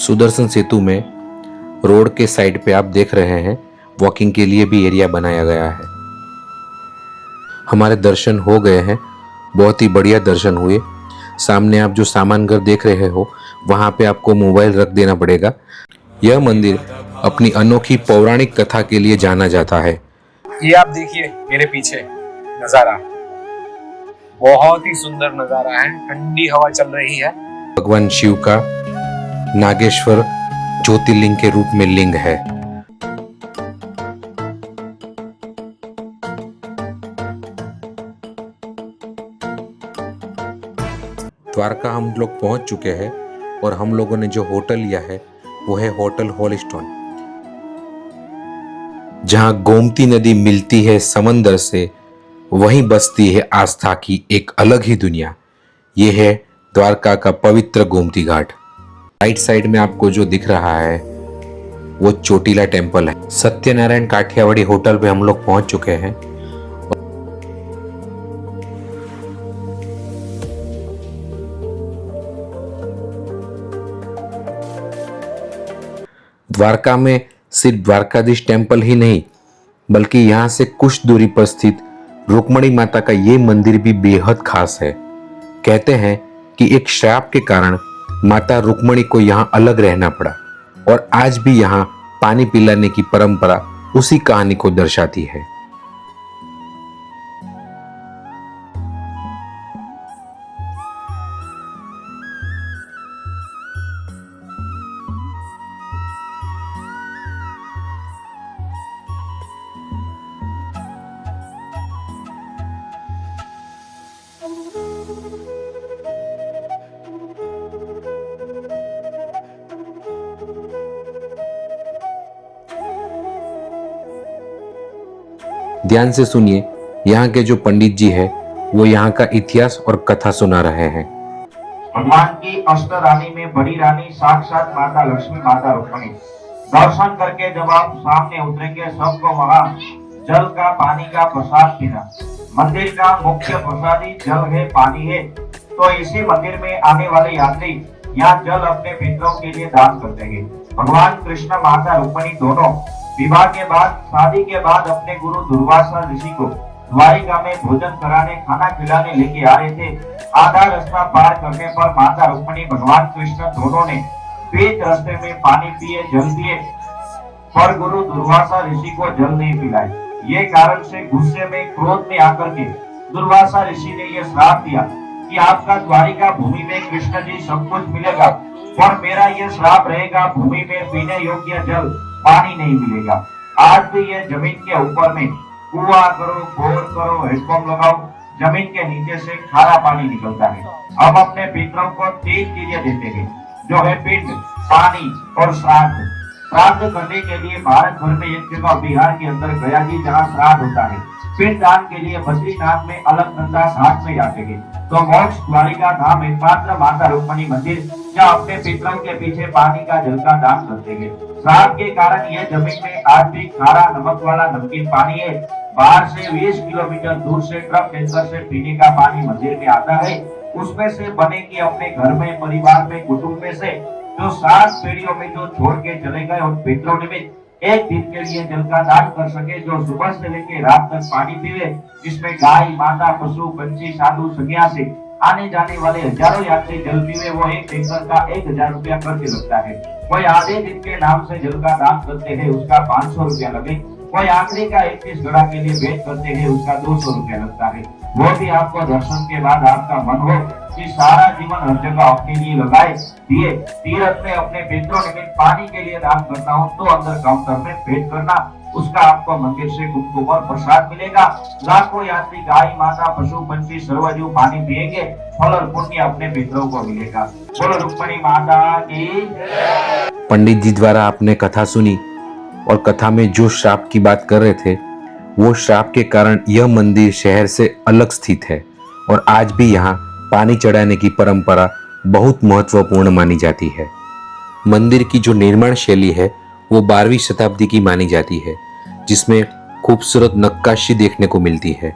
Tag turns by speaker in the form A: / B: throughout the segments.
A: सुदर्शन सेतु में रोड के साइड पे आप देख रहे हैं वॉकिंग के लिए भी एरिया बनाया गया है। हमारे दर्शन हो गए हैं, बहुत ही बढ़िया दर्शन हुए। सामने आप जो सामान घर देख रहे हो वहाँ पे आपको मोबाइल रख देना पड़ेगा। यह मंदिर अपनी अनोखी पौराणिक कथा के लिए जाना जाता है।
B: ये आप देखिए मेरे पीछे नजारा, बहुत ही सुंदर नजारा है। ठंडी हवा चल रही है।
A: भगवान शिव का नागेश्वर ज्योतिर्लिंग के रूप में लिंग है। द्वारका हम लोग पहुंच चुके हैं और हम लोगों ने जो होटल लिया है वो है होटल हॉलस्टोन, जहां गोमती नदी मिलती है समंदर से, वहीं बसती है आस्था की एक अलग ही दुनिया। ये है द्वारका का पवित्र गोमती घाट। राइट साइड में आपको जो दिख रहा है वो चोटीला टेम्पल है। सत्यनारायण काठियावाड़ी होटल पे हम लोग पहुंच चुके हैं। द्वारका में सिर्फ द्वारकाधीश टेम्पल ही नहीं बल्कि यहाँ से कुछ दूरी पर स्थित रुक्मणी माता का ये मंदिर भी बेहद खास है। कहते हैं कि एक श्राप के कारण माता रुक्मणी को यहाँ अलग रहना पड़ा और आज भी यहाँ पानी पिलाने की परंपरा उसी कहानी को दर्शाती है। ध्यान से सुनिए, यहाँ के जो पंडित जी है वो यहाँ का इतिहास और कथा सुना रहे हैं।
C: भगवान की अष्ट रानी में बड़ी रानी साक्षात माता लक्ष्मी, माता रुक्मणी। दर्शन करके जब आप सामने उतरेंगे सबको वहाँ जल का, पानी का प्रसाद पीना। मंदिर का मुख्य प्रसादी जल है, पानी है। तो इसी मंदिर में आने वाले यात्री यहाँ जल अपने पितरों के लिए दान करते हैं। भगवान कृष्ण, माता रुक्मणी दोनों विवाह के बाद, शादी के बाद अपने गुरु दुर्वासा ऋषि को द्वारिका में भोजन कराने, खाना खिलाने लेके आ रहे थे। आधा रास्ता पार करने पर माता रुक्मणी, भगवान कृष्ण दोनों ने बीच रास्ते में पानी पिए, जल पिए, पर गुरु दुर्वासा ऋषि को जल नहीं पिलाए। ये कारण से गुस्से में, क्रोध में आकर के दुर्वासा ऋषि ने यह श्राप दिया कि आपका द्वारिका भूमि में कृष्ण जी सब कुछ मिलेगा, पर मेरा यह श्राप रहेगा, भूमि में पीने योग्य जल, पानी नहीं मिलेगा। आज भी ये जमीन के ऊपर में कुआं करो, बोर करो, हैंडपंप लगाओ, जमीन के नीचे से खारा पानी निकलता है। हम अपने पितरों को 3 चीजें देते हैं, जो है पिंड, पानी और श्राद्ध। श्राद्ध करने के लिए भारत भर में एक जगह बिहार के अंदर गया जी जहाँ श्राद्ध होता है। पिंड दान के लिए बद्रीनाथ में अलकनंदा घाट में जाते हैं। तो मोक्ष द्वारिका धाम एकमात्र माता रुक्मणी मंदिर जहाँ अपने पितरों के पीछे पानी का, जल का दान करते हैं। श्राप के कारण यह जमीन में आज भी खारा, नमक वाला नमकीन पानी है। बाहर से 20 किलोमीटर दूर से ट्रक टैंकर से पीने का पानी मंदिर में आता है। उसमें से बने कि अपने घर में, परिवार में, कुटुंब में से जो 7 पीढ़ियों में जो छोड़ के चले गए उन पितरों निमित्त एक दिन के लिए जल का दान कर सके, जो सुबह से लेकर रात तक पानी पीवे, जिसमें गाय, माता, पशु, पंछी, साधु, सन्यासी, आने जाने वाले हजारों यात्री जल पीवे, वो एक टैंकर का 1000 रुपया खर्च लगता है। कोई आधे दिन के नाम से जल का दान करते हैं, उसका 500 रुपया लगे। कोई आखिरी का 21 घड़ा के लिए भेंट करते हैं, उसका 200 रुपया लगता है। वो भी आपको दर्शन के बाद आपका मन हो कि सारा जीवन हर जगह अपने लिए लगाए दिए, तीर्थ में अपने पितरों निमित्त पानी के लिए दान करता हूँ, तो अंदर काउंटर में भेंट करना, उसका आपको मंदिर से कुमकुम और प्रसाद मिलेगा। लाखों यात्री गाय, माता, पशु, पंछी, सर्वजीव पानी पिएंगे, फल और पुण्य अपने पितरों को मिलेगा। बोलो रुक्मणी माता की।
A: पंडित जी द्वारा आपने कथा सुनी और कथा में जो श्राप की बात कर रहे थे वो श्राप के कारण यह मंदिर शहर से अलग स्थित है और आज भी यहाँ पानी चढ़ाने की परंपरा बहुत महत्वपूर्ण मानी जाती है। मंदिर की जो निर्माण शैली है वो 12वीं शताब्दी की मानी जाती है, जिसमें खूबसूरत नक्काशी देखने को मिलती है।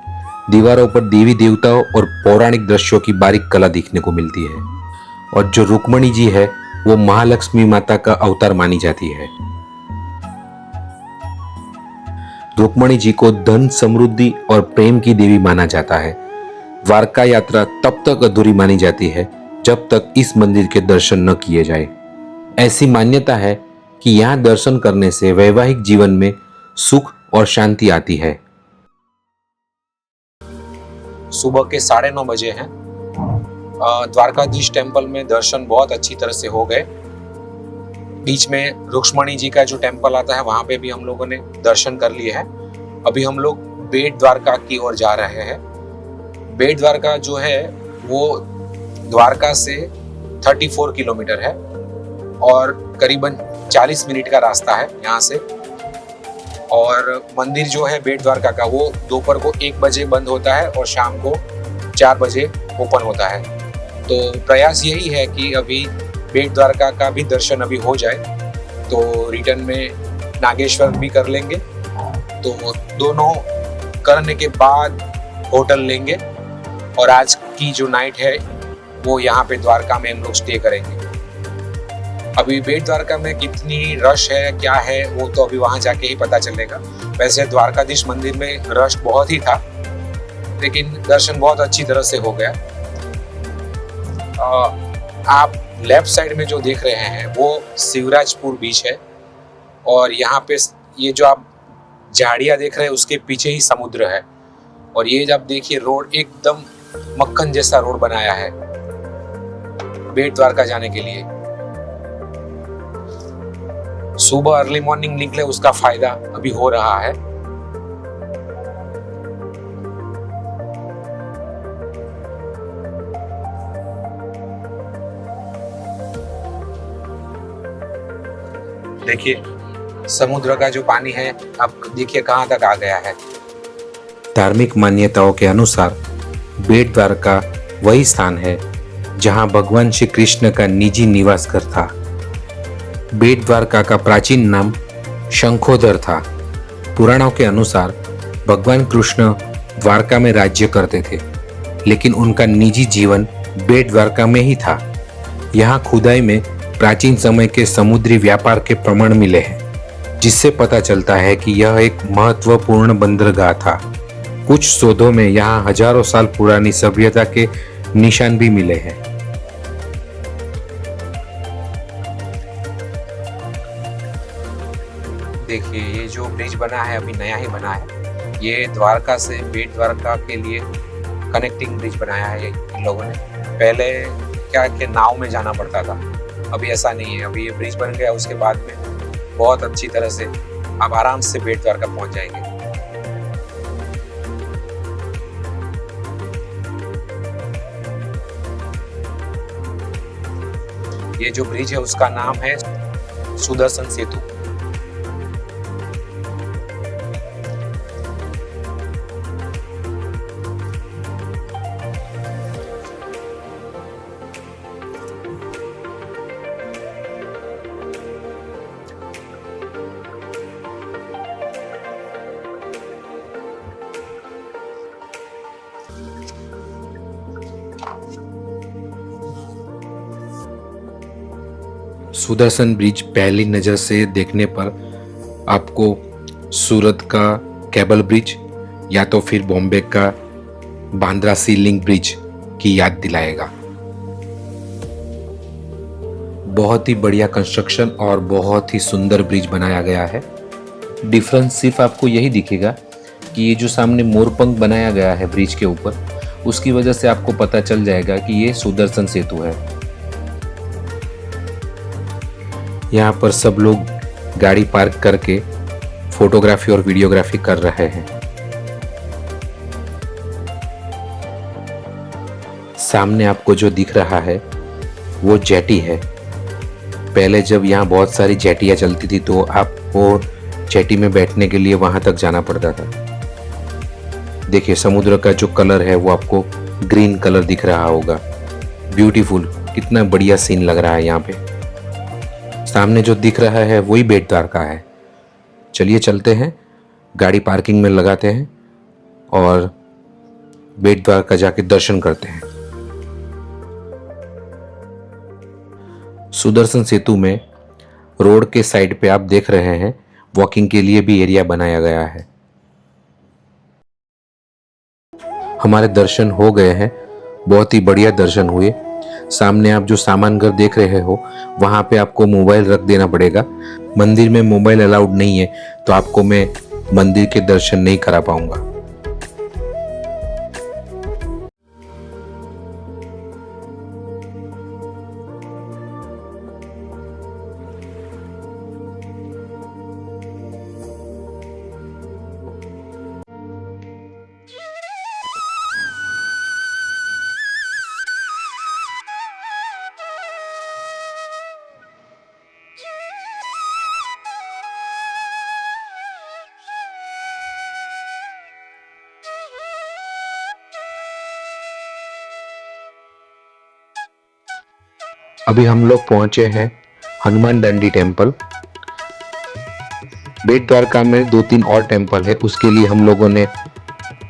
A: दीवारों पर देवी देवताओं और पौराणिक दृश्यों की बारीक कला देखने को मिलती है और जो रुक्मणी जी है वो महालक्ष्मी माता का अवतार मानी जाती है। रुक्मणी जी को धन, समृद्धि और प्रेम की देवी माना जाता है। द्वारका यात्रा तब तक अधूरी मानी जाती है जब तक इस मंदिर के दर्शन न किए जाए। ऐसी मान्यता है कि यहाँ दर्शन करने से वैवाहिक जीवन में सुख और शांति आती है।
B: सुबह के 9:30 बजे हैं। द्वारकाधीश टेम्पल में दर्शन बहुत अच्छी तरह से हो गए। बीच में रुक्मणी जी का जो टेम्पल आता है वहां पे भी हम लोगों ने दर्शन कर लिए हैं। अभी हम लोग बेट द्वारका की ओर जा रहे हैं। बेट द्वारका जो है वो द्वारका से 34 किलोमीटर है और करीबन 40 मिनट का रास्ता है यहाँ से। और मंदिर जो है बेट द्वारका का वो दोपहर को 1 बजे बंद होता है और शाम को 4 बजे ओपन होता है। तो प्रयास यही है कि अभी बेट द्वारका का भी दर्शन अभी हो जाए तो रिटर्न में नागेश्वर भी कर लेंगे। तो दोनों करने के बाद होटल लेंगे और आज की जो नाइट है वो यहाँ पे द्वारका में हम लोग स्टे करेंगे। अभी बेट द्वारका में कितनी रश है क्या है वो तो अभी वहां जाके ही पता चलेगा। वैसे द्वारकाधीश मंदिर में रश बहुत ही था लेकिन दर्शन बहुत अच्छी तरह से हो गया। आप लेफ्ट साइड में जो देख रहे हैं वो शिवराजपुर बीच है और यहाँ पे ये जो आप झाड़ियाँ देख रहे हैं उसके पीछे ही समुद्र है। और ये जब देखिए रोड एकदम मक्खन जैसा रोड बनाया है बेट द्वारका जाने के लिए। सुबह अर्ली मॉर्निंग निकले उसका फायदा अभी हो रहा है। देखिए समुद्र का जो पानी है अब देखिए कहां तक आ गया है।
A: धार्मिक मान्यताओं के अनुसार बेट द्वारका वही स्थान है जहां भगवान श्री कृष्ण का निजी निवास घर था। बेट द्वारका का प्राचीन नाम शंखोदर था। पुराणों के अनुसार भगवान कृष्ण द्वारका में राज्य करते थे लेकिन उनका निजी जीवन बेट द्वारका में ही था। यहाँ खुदाई में प्राचीन समय के समुद्री व्यापार के प्रमाण मिले हैं जिससे पता चलता है कि यह एक महत्वपूर्ण बंदरगाह था। कुछ शोधों में यहाँ हजारों साल पुरानी सभ्यता के निशान भी मिले हैं।
B: देखिए ये जो ब्रिज बना है अभी नया ही बना है। ये द्वारका से बेट द्वारका के लिए कनेक्टिंग ब्रिज बनाया है इन लोगों ने। पहले क्या कि नाव में जाना पड़ता था, अभी ऐसा नहीं है। अभी ये ब्रिज बन गया उसके बाद में बहुत अच्छी तरह से आप आराम से बेट द्वारका पहुंच जाएंगे। ये जो ब्रिज है उसका नाम है सुदर्शन सेतु।
A: सुदर्शन ब्रिज पहली नज़र से देखने पर आपको सूरत का केबल ब्रिज या तो फिर बॉम्बे का बांद्रा सी लिंक ब्रिज की याद दिलाएगा। बहुत ही बढ़िया कंस्ट्रक्शन और बहुत ही सुंदर ब्रिज बनाया गया है। डिफरेंस सिर्फ आपको यही दिखेगा कि ये जो सामने मोरपंख बनाया गया है ब्रिज के ऊपर, उसकी वजह से आपको पता चल जाएगा कि ये सुदर्शन सेतु है। यहाँ पर सब लोग गाड़ी पार्क करके फोटोग्राफी और वीडियोग्राफी कर रहे हैं। सामने आपको जो दिख रहा है वो जेटी है। पहले जब यहाँ बहुत सारी जेटियाँ चलती थी तो आपको जेटी में बैठने के लिए वहां तक जाना पड़ता था। देखिए समुद्र का जो कलर है वो आपको ग्रीन कलर दिख रहा होगा। ब्यूटीफुल, कितना बढ़िया सीन लग रहा है यहाँ पे। सामने जो दिख रहा है वही बेट द्वारका है। चलिए चलते हैं, गाड़ी पार्किंग में लगाते हैं और बेट द्वारका जाके दर्शन करते हैं। सुदर्शन सेतु में रोड के साइड पे आप देख रहे हैं वॉकिंग के लिए भी एरिया बनाया गया है। हमारे दर्शन हो गए हैं, बहुत ही बढ़िया दर्शन हुए। सामने आप जो सामान घर देख रहे हो वहाँ पे आपको मोबाइल रख देना पड़ेगा। मंदिर में मोबाइल अलाउड नहीं है, तो आपको मैं मंदिर के दर्शन नहीं करा पाऊंगा। अभी हम लोग पहुंचे हैं हनुमान डंडी टेम्पल। बेट द्वारका में 2-3 और टेम्पल है, उसके लिए हम लोगों ने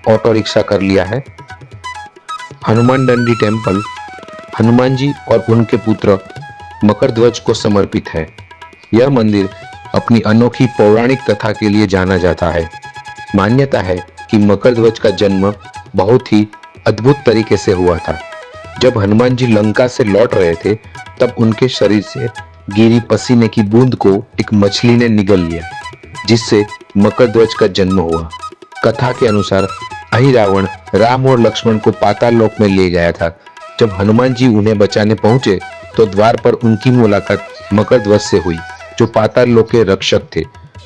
A: ऑटो रिक्शा कर लिया है। हनुमान डंडी टेम्पल हनुमान जी और उनके पुत्र मकरध्वज को समर्पित है। यह मंदिर अपनी अनोखी पौराणिक कथा के लिए जाना जाता है। मान्यता है कि मकरध्वज का जन्म बहुत ही अद्भुत तरीके से हुआ था। जब हनुमान जी लंका से लौट रहे थे तब उनके शरीर से गिरी पसीने की बूंद को एक मछली ने निगल लिया, जिससे मकरध्वज का जन्म हुआ। कथा के अनुसार अहिरावण राम और लक्ष्मण को पाताल लोक में ले गया था। जब हनुमान जी उन्हें बचाने पहुंचे तो द्वार पर उनकी मुलाकात मकरध्वज से हुई, जो पाताल लोक के रक्षक थे।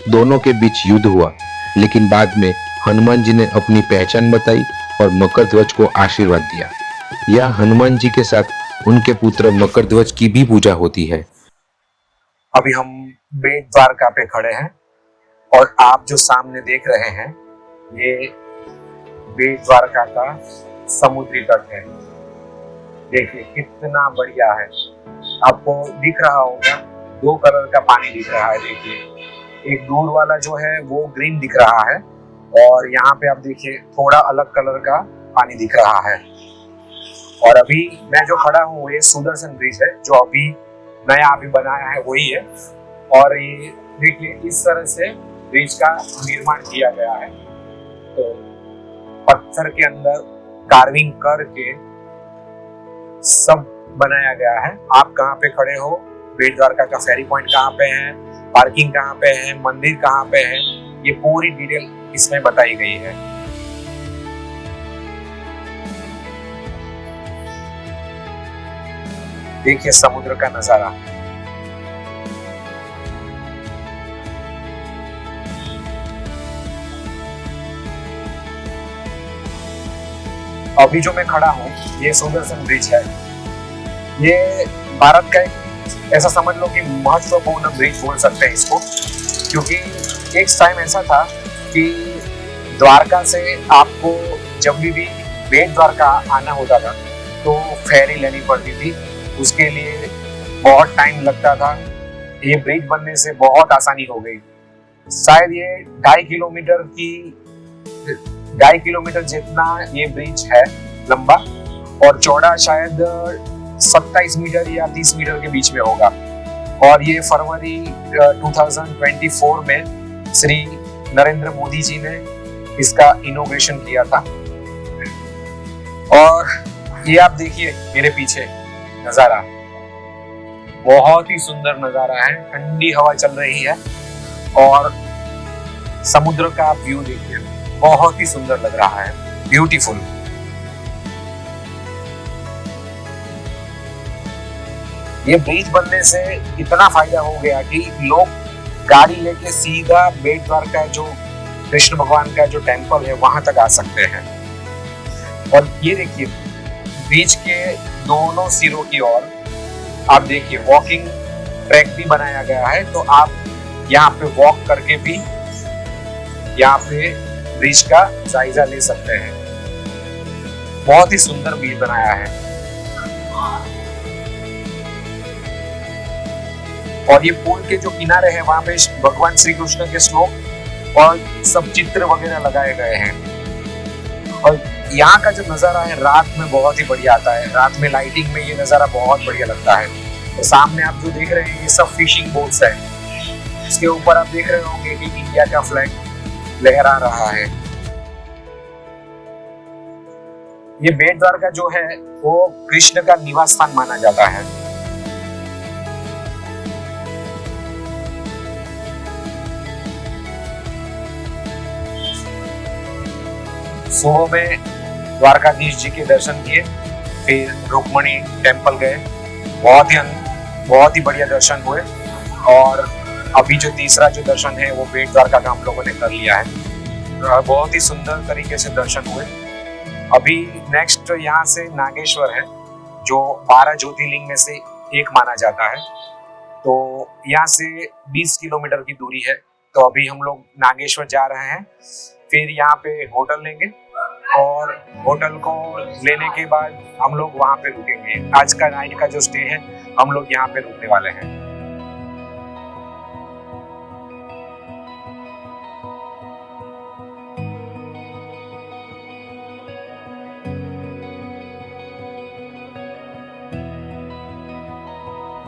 A: दोनों के बीच युद्ध हुआ, लेकिन बाद में हनुमान जी ने अपनी पहचान बताई और मकरध्वज को आशीर्वाद दिया। यह हनुमान जी के साथ उनके पुत्र मकरध्वज की भी पूजा होती है।
B: अभी हम बेट द्वारका पे खड़े हैं और आप जो सामने देख रहे हैं ये बेट द्वारका का समुद्री तट है। देखिए कितना बढ़िया है। आपको दिख रहा होगा 2 कलर का पानी दिख रहा है। देखिए एक दूर वाला जो है वो ग्रीन दिख रहा है और यहाँ पे आप देखिए थोड़ा अलग कलर का पानी दिख रहा है। और अभी मैं जो खड़ा हूँ ये सुदर्शन ब्रिज है, जो अभी नया अभी बनाया है वही है। और ये देखिए इस तरह से ब्रिज का निर्माण किया गया है। तो पत्थर के अंदर कार्विंग करके सब बनाया गया है। आप कहाँ पे खड़े हो, बेट द्वारका का फेरी पॉइंट कहाँ पे है, पार्किंग कहाँ पे है, मंदिर कहाँ पे है, ये पूरी डिटेल इसमें बताई गई है। देखिए समुद्र का नजारा। अभी जो मैं खड़ा हूँ ये सुदर्शन ब्रिज है। ये भारत का एक ऐसा समझ लो कि महत्वपूर्ण ब्रिज बोल सकते हैं इसको, क्योंकि एक टाइम ऐसा था कि द्वारका से आपको जब भी बेट द्वारका आना होता था तो फेरी लेनी पड़ती थी। उसके लिए बहुत टाइम लगता था। ये ब्रिज बनने से बहुत आसानी हो गई। शायद ये 2.5 किलोमीटर जितना ये ब्रिज है लंबा, और चौड़ा शायद 27 मीटर या 30 मीटर के बीच में होगा। और ये फरवरी 2024 में श्री नरेंद्र मोदी जी ने इसका इनोग्रेशन किया था। और ये आप देखिए मेरे पीछे नजारा, बहुत ही सुंदर नजारा है। ठंडी हवा चल रही है और समुद्र का आप व्यू देखिए, बहुत ही सुंदर लग रहा है, ब्यूटीफुल। ये ब्रिज बनने से इतना फायदा हो गया कि लोग गाड़ी लेके सीधा बेट द्वारका जो कृष्ण भगवान का जो टेम्पल है वहां तक आ सकते हैं। और ये देखिए बीच के दोनों सिरों की ओर आप देखिए वॉकिंग ट्रैक भी बनाया गया है, तो आप यहाँ पे वॉक करके भी यहाँ पे ब्रिज का जायजा ले सकते हैं। बहुत ही सुंदर ब्रिज बनाया है। और ये पुल के जो किनारे हैं वहां पे भगवान श्री कृष्ण के श्लोक और सब चित्र वगैरह लगाए गए हैं। और यहाँ का जो नजारा है रात में बहुत ही बढ़िया आता है। रात में लाइटिंग में ये नजारा बहुत बढ़िया लगता है। तो सामने आप जो देख रहे हैं ये सब फिशिंग बोट्स है। इसके ऊपर आप देख रहे होंगे कि इंडिया का फ्लैग लहरा रहा है। ये बेट द्वारका जो है वो कृष्ण का निवास स्थान माना जाता है। सुबह में द्वारकाधीश जी के दर्शन किए, फिर रुक्मणी टेम्पल गए, बहुत ही बढ़िया दर्शन हुए। और अभी जो तीसरा जो दर्शन है वो बेट द्वारका का हम लोगों ने कर लिया है। बहुत ही सुंदर तरीके से दर्शन हुए। अभी नेक्स्ट यहाँ से नागेश्वर है जो 12 ज्योतिर्लिंग में से एक माना जाता है। तो यहाँ से 20 किलोमीटर की दूरी है। तो अभी हम लोग नागेश्वर जा रहे हैं, फिर यहाँ पे होटल लेंगे और होटल को लेने के बाद हम लोग वहाँ पे रुकेंगे। आज का नाइट का जो स्टे है हम लोग यहाँ पे रुकने वाले हैं।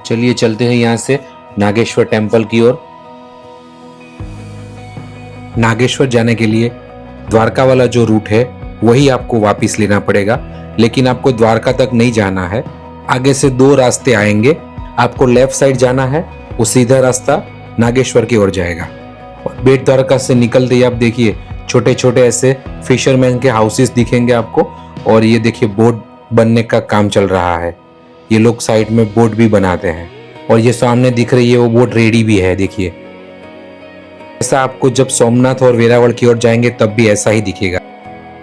A: चलिए चलते हैं यहाँ से नागेश्वर टेम्पल की ओर। नागेश्वर जाने के लिए द्वारका वाला जो रूट है वही आपको वापस लेना पड़ेगा, लेकिन आपको द्वारका तक नहीं जाना है। आगे से 2 रास्ते आएंगे, आपको लेफ्ट साइड जाना है, वो सीधा रास्ता नागेश्वर की ओर जाएगा। और बेट द्वारका से निकलते ही आप देखिए छोटे छोटे ऐसे फिशरमैन के हाउसेस दिखेंगे आपको। और ये देखिए बोट बनने का काम चल रहा है, ये लोग साइड में बोट भी बनाते हैं। और ये सामने दिख रही है वो बोट रेडी भी है, देखिए। ऐसा आपको जब सोमनाथ और वेरावल की ओर जाएंगे तब भी ऐसा ही दिखेगा।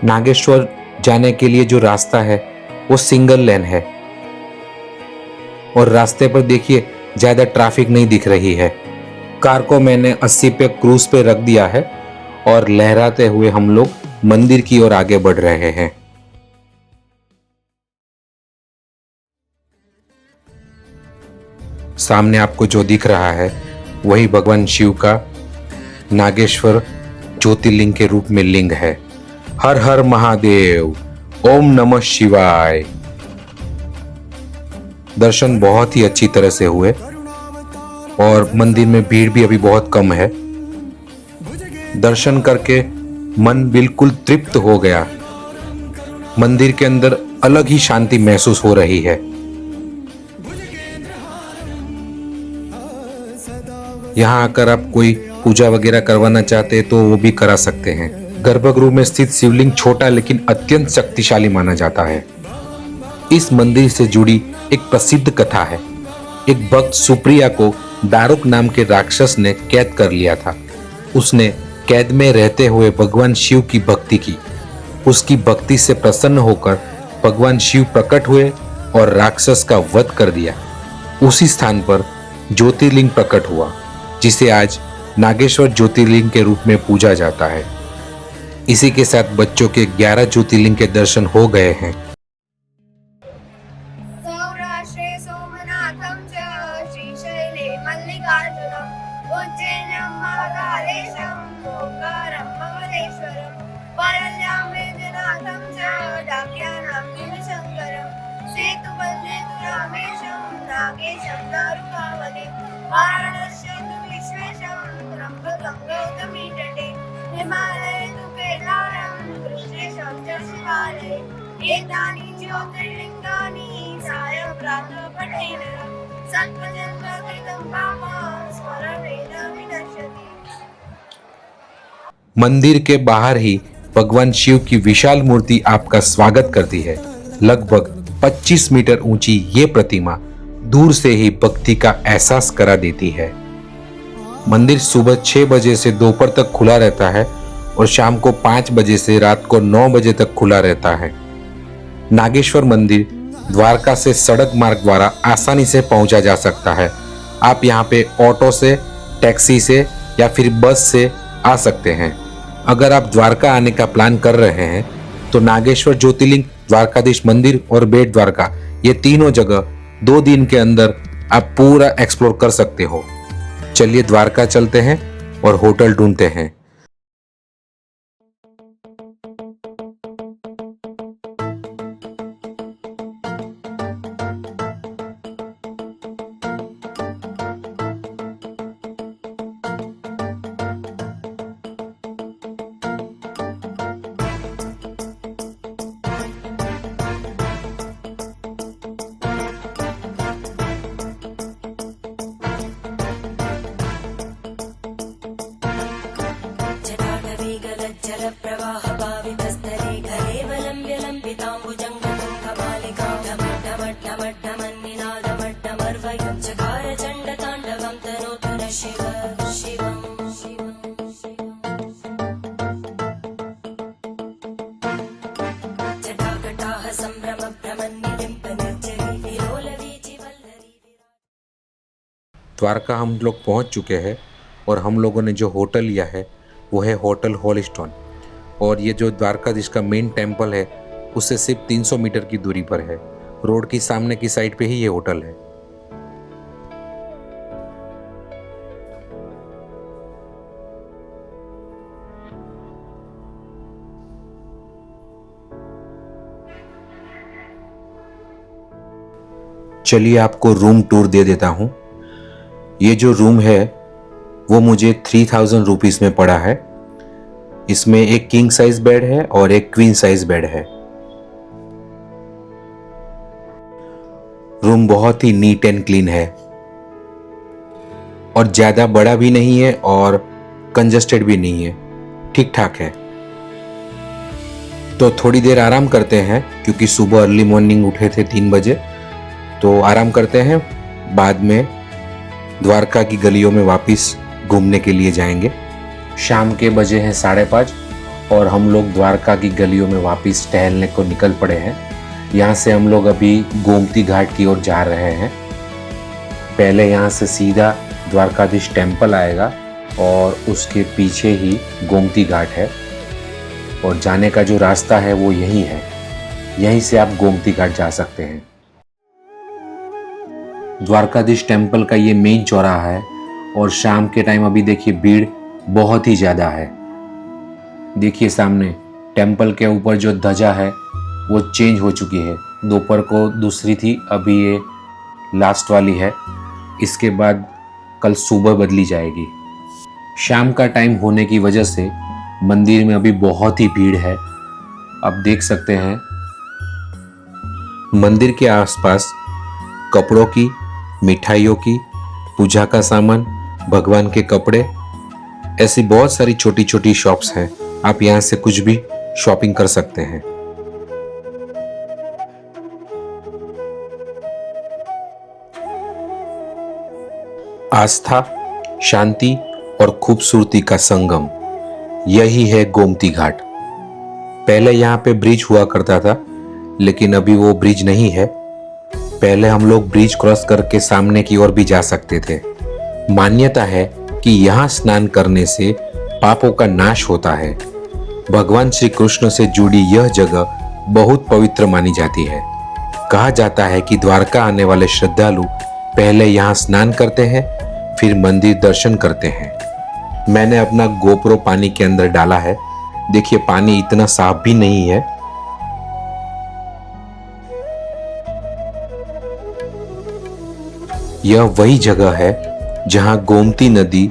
A: नागेश्वर जाने के लिए जो रास्ता है वो सिंगल लेन है और रास्ते पर देखिए ज्यादा ट्रैफिक नहीं दिख रही है। कार को मैंने 80 पे क्रूज पे रख दिया है और लहराते हुए हम लोग मंदिर की ओर आगे बढ़ रहे हैं। सामने आपको जो दिख रहा है वही भगवान शिव का नागेश्वर ज्योतिर्लिंग के रूप में लिंग है। हर हर महादेव, ओम नमः शिवाय। दर्शन बहुत ही अच्छी तरह से हुए और मंदिर में भीड़ भी अभी बहुत कम है। दर्शन करके मन बिल्कुल तृप्त हो गया। मंदिर के अंदर अलग ही शांति महसूस हो रही है। यहाँ आकर आप कोई पूजा वगैरह करवाना चाहते हैं तो वो भी करा सकते हैं। गर्भगृह में स्थित शिवलिंग छोटा लेकिन अत्यंत शक्तिशाली माना जाता है। इस मंदिर से जुड़ी एक प्रसिद्ध कथा है। एक भक्त सुप्रिया को दारुक नाम के राक्षस ने कैद कर लिया था। उसने कैद में रहते हुए भगवान शिव की भक्ति की। उसकी भक्ति से प्रसन्न होकर भगवान शिव प्रकट हुए और राक्षस का वध कर दिया। उसी स्थान पर ज्योतिर्लिंग प्रकट हुआ, जिसे आज नागेश्वर ज्योतिर्लिंग के रूप में पूजा जाता है। इसी के साथ बच्चों के 11 ज्योतिर्लिंग के दर्शन हो गए हैं।
D: सौराष्ट्रे सोमनाथं च श्रीशैले मल्लिकार्जुनम् उज्जैनं महाकालेशं ओंकारं ममलेश्वरं परल्यां वैद्यनाथं च डाक्यानां भीमशङ्करं सेतुबन्धे तु रामेशं नागेशं दारुकावने वाराणस्यं तु विश्वेशं त्र्यम्बकं गौतमी तटे हिमालये तु कैलासं कृष्णेशं च शिवालये एतानि ज्योतिर्लिङ्गानि सायं प्रातः पठेन सत्त्वजन्मकृतं पापं स्मरणेन विनश्यति।
A: मंदिर के बाहर ही भगवान शिव की विशाल मूर्ति आपका स्वागत करती है। लगभग 25 मीटर ऊंची ये प्रतिमा दूर से ही भक्ति का एहसास करा देती है। मंदिर सुबह 6 बजे से दोपहर तक खुला रहता है और शाम को 5 बजे से रात को 9 बजे तक खुला रहता है। नागेश्वर मंदिर द्वारका से सड़क मार्ग द्वारा आसानी से पहुंचा जा सकता है। आप यहाँ पे ऑटो से, टैक्सी से या फिर बस से आ सकते हैं। अगर आप द्वारका आने का प्लान कर रहे हैं तो नागेश्वर ज्योतिर्लिंग, द्वारकाधीश मंदिर और बेट द्वारका, ये तीनों जगह 2 दिन के अंदर आप पूरा एक्सप्लोर कर सकते हो। चलिए द्वारका चलते हैं और होटल ढूंढते हैं।
E: भुजङ्गमालिकां डमड्डमड्डमड्डमन्निनादमड्डमर्वयं चकार चण्डताण्डवं तनोतु न शिव शिवम् जटाकटाः सम्भ्रमभ्रमन्निलिम्पनिर्जरी विलोलवीचिवल्लरी।
A: द्वारका हम लोग पहुंच चुके हैं और हम लोगों ने जो होटल लिया है वो है होटल हॉलस्टोन। और ये जो द्वारकाधीश का मेन टेम्पल है उससे सिर्फ 300 मीटर की दूरी पर है। रोड की सामने की साइड पे ही ये होटल है। चलिए आपको रूम टूर दे देता हूं। ये जो रूम है वो मुझे 3000 रुपीस में पड़ा है। इसमें एक किंग साइज बेड है और एक क्वीन साइज बेड है। रूम बहुत ही नीट एंड क्लीन है और ज्यादा बड़ा भी नहीं है और कंजस्टेड भी नहीं है, ठीक ठाक है। तो थोड़ी देर आराम करते हैं क्योंकि सुबह अर्ली मॉर्निंग उठे थे 3 बजे, तो आराम करते हैं। बाद में द्वारका की गलियों में वापस घूमने के लिए जाएंगे। शाम के बजे हैं 5:30 और हम लोग द्वारका की गलियों में वापस टहलने को निकल पड़े हैं। यहाँ से हम लोग अभी गोमती घाट की ओर जा रहे हैं। पहले यहाँ से सीधा द्वारकाधीश टेम्पल आएगा और उसके पीछे ही गोमती घाट है और जाने का जो रास्ता है वो यही है। यहीं से आप गोमती घाट जा सकते हैं। द्वारकाधीश टेम्पल का ये मेन चौराहा है और शाम के टाइम अभी देखिए भीड़ बहुत ही ज़्यादा है। देखिए सामने टेम्पल के ऊपर जो ध्वजा है वो चेंज हो चुकी है। दोपहर को दूसरी थी, अभी ये लास्ट वाली है। इसके बाद कल सुबह बदली जाएगी। शाम का टाइम होने की वजह से मंदिर में अभी बहुत ही भीड़ है। आप देख सकते हैं मंदिर के आसपास कपड़ों की, मिठाइयों की, पूजा का सामान, भगवान के कपड़े, ऐसी बहुत सारी छोटी छोटी शॉप्स हैं। आप यहाँ से कुछ भी शॉपिंग कर सकते हैं। आस्था, शांति और खूबसूरती का संगम, यही है गोमती घाट। पहले यहाँ पे ब्रिज हुआ करता था, लेकिन अभी वो ब्रिज नहीं है। पहले हम लोग ब्रिज क्रॉस करके सामने की ओर भी जा सकते थे। मान्यता है कि यहाँ स्नान करने से पापों का नाश होता है। भगवान श्री कृष्ण से जुड़ी यह जगह बहुत पवित्र मानी जाती है। कहा जाता है कि द्वारका आने वाले श्रद्धालु पहले यहाँ स्नान करते हैं, फिर मंदिर दर्शन करते हैं। मैंने अपना गोप्रो पानी के अंदर डाला है। देखिए पानी इतना साफ भी नहीं है। यह वही जगह है जहां गोमती नदी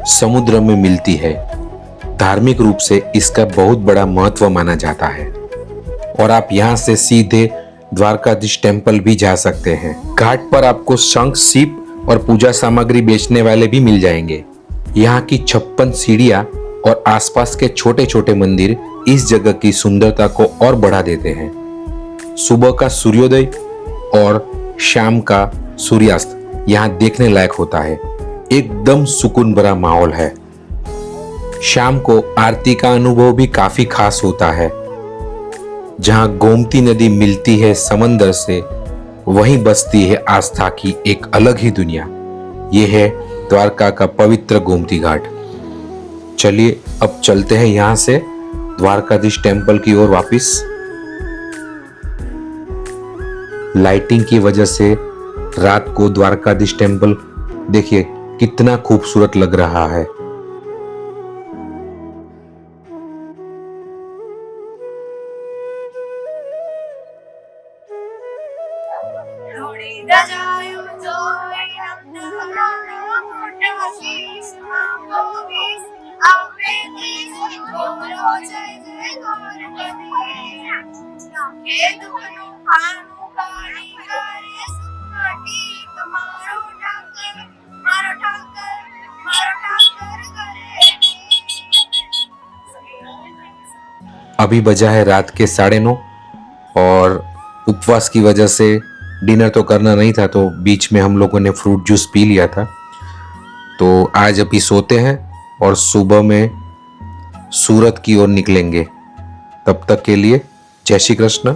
A: समुद्र में मिलती है। धार्मिक रूप से इसका बहुत बड़ा महत्व माना जाता है और आप यहां से सीधे द्वारकाधीश टेम्पल भी जा सकते हैं। घाट पर आपको शंख, सीप और पूजा सामग्री बेचने वाले भी मिल जाएंगे। यहाँ की 56 सीढ़ियां और आसपास के छोटे छोटे मंदिर इस जगह की सुंदरता को और बढ़ा देते हैं। सुबह का सूर्योदय और शाम का सूर्यास्त यहाँ देखने लायक होता है। एकदम सुकून भरा माहौल है। शाम को आरती का अनुभव भी काफी खास होता है। जहां गोमती नदी मिलती है समंदर से, वहीं बसती है आस्था की एक अलग ही दुनिया। यह है द्वारका का पवित्र गोमती घाट। चलिए अब चलते हैं यहां से द्वारकाधीश टेम्पल की ओर वापस। लाइटिंग की वजह से रात को द्वारकाधीश टेम्पल देखिए कितना खूबसूरत लग रहा है। अभी बजा है रात के 9:30 और उपवास की वजह से डिनर तो करना नहीं था, तो बीच में हम लोगों ने फ्रूट जूस पी लिया था। तो आज अभी सोते हैं और सुबह में सूरत की ओर निकलेंगे। तब तक के लिए जय Shri Krishna,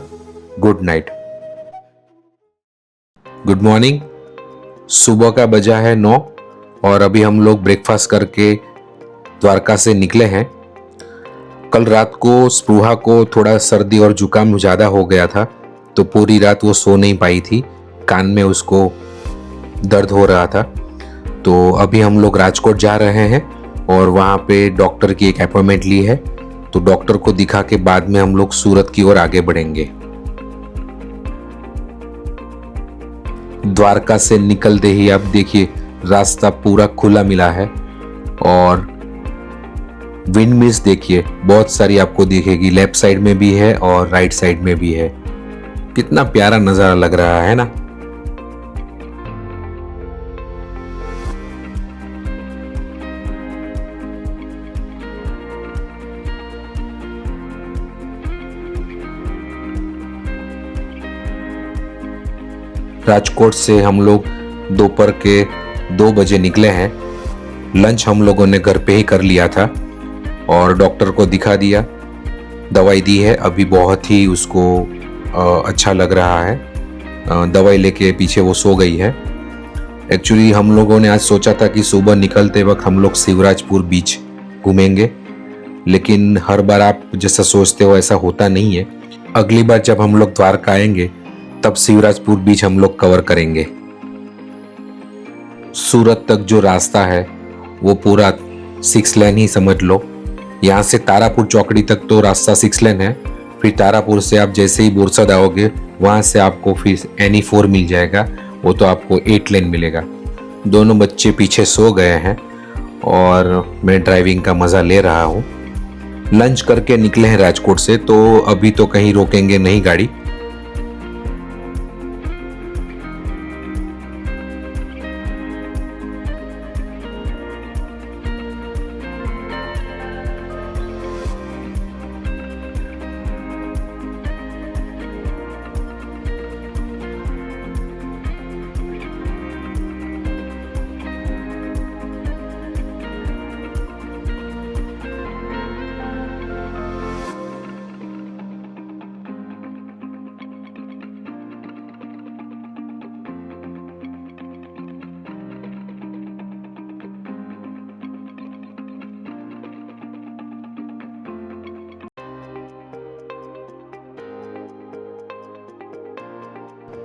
A: good night. Good morning. सुबह का बजा है 9 और अभी हम लोग ब्रेकफास्ट करके द्वारका से निकले हैं। कल रात को स्पृहा को थोड़ा सर्दी और जुकाम ज़्यादा हो गया था, तो पूरी रात वो सो नहीं पाई थी, कान में उसको दर्द हो रहा था। तो अभी हम लोग राजकोट जा रहे हैं और वहाँ पे डॉक्टर की एक अपॉइंटमेंट ली है, तो डॉक्टर को दिखा के बाद में हम लोग सूरत की ओर आगे बढ़ेंगे। द्वारका से निकलते ही आप देखिए रास्ता पूरा खुला मिला है और विंड मिल्स देखिए बहुत सारी आपको दिखेगी, लेफ्ट साइड में भी है और राइट साइड में भी है। कितना प्यारा नजारा लग रहा है ना। राजकोट से हम लोग दोपहर के 2 बजे निकले हैं। लंच हम लोगों ने घर पे ही कर लिया था और डॉक्टर को दिखा दिया, दवाई दी है। अभी बहुत ही उसको अच्छा लग रहा है। दवाई लेके पीछे वो सो गई है। एक्चुअली हम लोगों ने आज सोचा था कि सुबह निकलते वक्त हम लोग शिवराजपुर बीच घूमेंगे, लेकिन हर बार आप जैसा सोचते हो ऐसा होता नहीं है। अगली बार जब हम लोग द्वारका आएंगे तब शिवराजपुर बीच हम लोग कवर करेंगे। सूरत तक जो रास्ता है वो पूरा 6 लेन ही समझ लो। यहाँ से तारापुर चौकड़ी तक तो रास्ता 6 लेन है, फिर तारापुर से आप जैसे ही बोरसद आओगे वहाँ से आपको फिर NE4 मिल जाएगा, वो तो आपको 8 लेन मिलेगा। दोनों बच्चे पीछे सो गए हैं और मैं ड्राइविंग का मज़ा ले रहा हूँ। लंच करके निकले हैं राजकोट से, तो अभी तो कहीं रोकेंगे नहीं गाड़ी।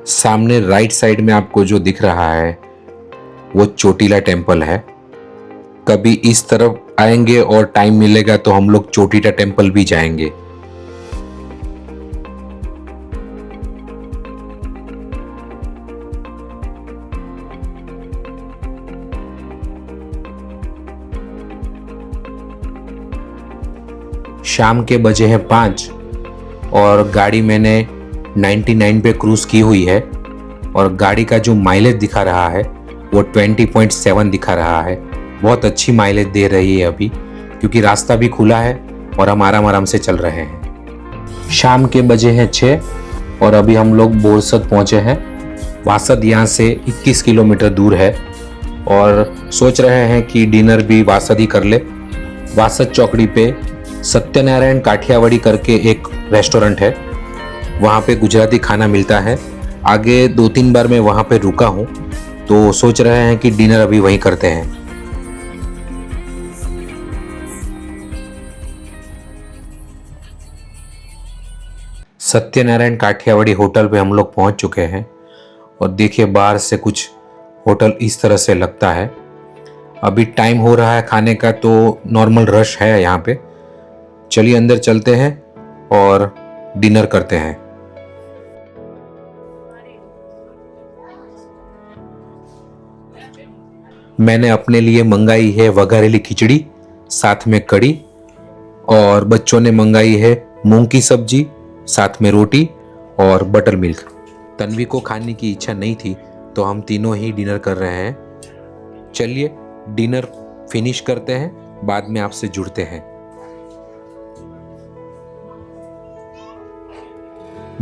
A: सामने राइट साइड में आपको जो दिख रहा है वो चोटीला टेम्पल है। कभी इस तरफ आएंगे और टाइम मिलेगा तो हम लोग चोटीला टेम्पल भी जाएंगे। शाम के बजे हैं 5 और गाड़ी मैंने 99 पे क्रूज की हुई है और गाड़ी का जो माइलेज दिखा रहा है वो 20.7 दिखा रहा है। बहुत अच्छी माइलेज दे रही है अभी, क्योंकि रास्ता भी खुला है और हम आराम आराम से चल रहे हैं। शाम के बजे हैं 6 और अभी हम लोग बोरसद पहुंचे हैं। वासद यहाँ से 21 किलोमीटर दूर है और सोच रहे हैं कि डिनर भी वासद ही कर ले। वासद चौकड़ी पे सत्यनारायण काठियावाड़ी करके एक रेस्टोरेंट है, वहाँ पे गुजराती खाना मिलता है। आगे 2-3 बार मैं वहाँ पे रुका हूँ, तो सोच रहे हैं कि डिनर अभी वहीं करते हैं। सत्यनारायण काठियावाड़ी होटल पे हम लोग पहुँच चुके हैं और देखिए बाहर से कुछ होटल इस तरह से लगता है। अभी टाइम हो रहा है खाने का, तो नॉर्मल रश है यहाँ पे। चलिए अंदर चलते हैं और डिनर करते हैं। मैंने अपने लिए मंगाई है वघारेली खिचड़ी, साथ में कड़ी, और बच्चों ने मंगाई है मूंग की सब्जी, साथ में रोटी और बटर मिल्क। तन्वी को खाने की इच्छा नहीं थी, तो हम तीनों ही डिनर कर रहे हैं। चलिए डिनर फिनिश करते हैं, बाद में आपसे जुड़ते हैं।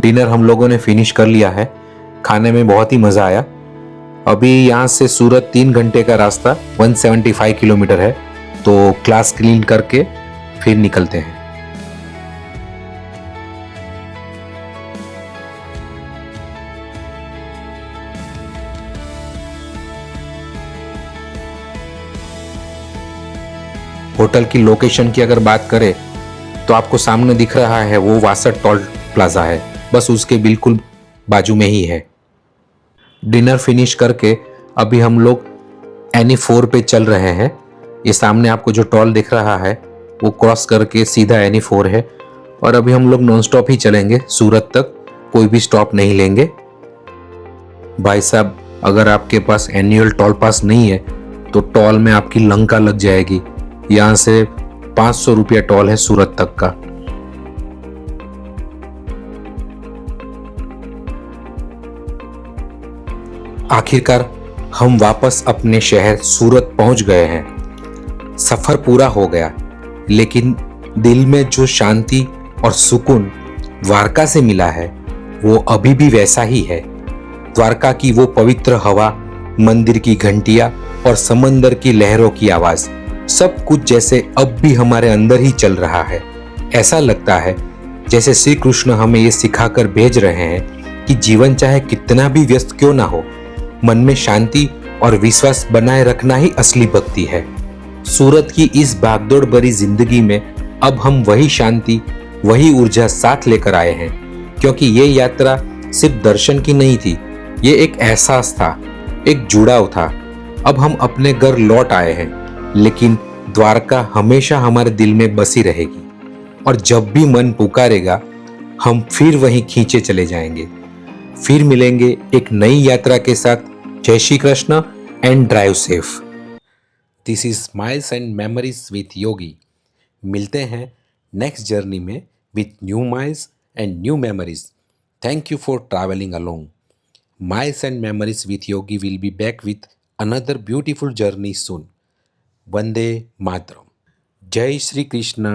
A: डिनर हम लोगों ने फिनिश कर लिया है। खाने में बहुत ही मज़ा आया। अभी यहाँ से सूरत 3 घंटे का रास्ता 175 किलोमीटर है, तो क्लास क्लीन करके फिर निकलते हैं। होटल की लोकेशन की अगर बात करें तो आपको सामने दिख रहा है वो वासठ टोल प्लाजा है, बस उसके बिल्कुल बाजू में ही है। डिनर फिनिश करके अभी हम लोग NE4 पे चल रहे हैं। ये सामने आपको जो टोल दिख रहा है वो क्रॉस करके सीधा NE4 है, और अभी हम लोग नॉन स्टॉप ही चलेंगे सूरत तक, कोई भी स्टॉप नहीं लेंगे। भाई साहब, अगर आपके पास एनुअल टोल पास नहीं है तो टोल में आपकी लंका लग जाएगी। यहाँ से 500 रुपया टोल है सूरत तक का। आखिरकार हम वापस अपने शहर सूरत पहुंच गए हैं। सफर पूरा हो गया, लेकिन दिल में जो शांति और सुकून द्वारका से मिला है वो अभी भी वैसा ही है। द्वारका की वो पवित्र हवा, मंदिर की घंटियां और समंदर की लहरों की आवाज, सब कुछ जैसे अब भी हमारे अंदर ही चल रहा है। ऐसा लगता है जैसे श्री कृष्ण हमें ये सिखाकर भेज रहे हैं कि जीवन चाहे कितना भी व्यस्त क्यों ना हो, मन में शांति और विश्वास बनाए रखना ही असली भक्ति है। सूरत की इस भागदौड़ भरी जिंदगी में अब हम वही शांति, वही ऊर्जा साथ लेकर आए हैं, क्योंकि ये यात्रा सिर्फ दर्शन की नहीं थी, ये एक एहसास था, एक जुड़ाव था। अब हम अपने घर लौट आए हैं, लेकिन द्वारका हमेशा हमारे दिल में बसी रहेगी, और जब भी मन पुकारेगा हम फिर वहीं खींचे चले जाएंगे। फिर मिलेंगे एक नई यात्रा के साथ। जय Shri Krishna and drive safe. This is smiles and memories with Yogi. मिलते हैं नेक्स्ट जर्नी में with new miles and new memories. Thank you for travelling along. Miles and Memories with Yogi will be back with another beautiful journey soon. Vande Mataram. Jai Shri Krishna.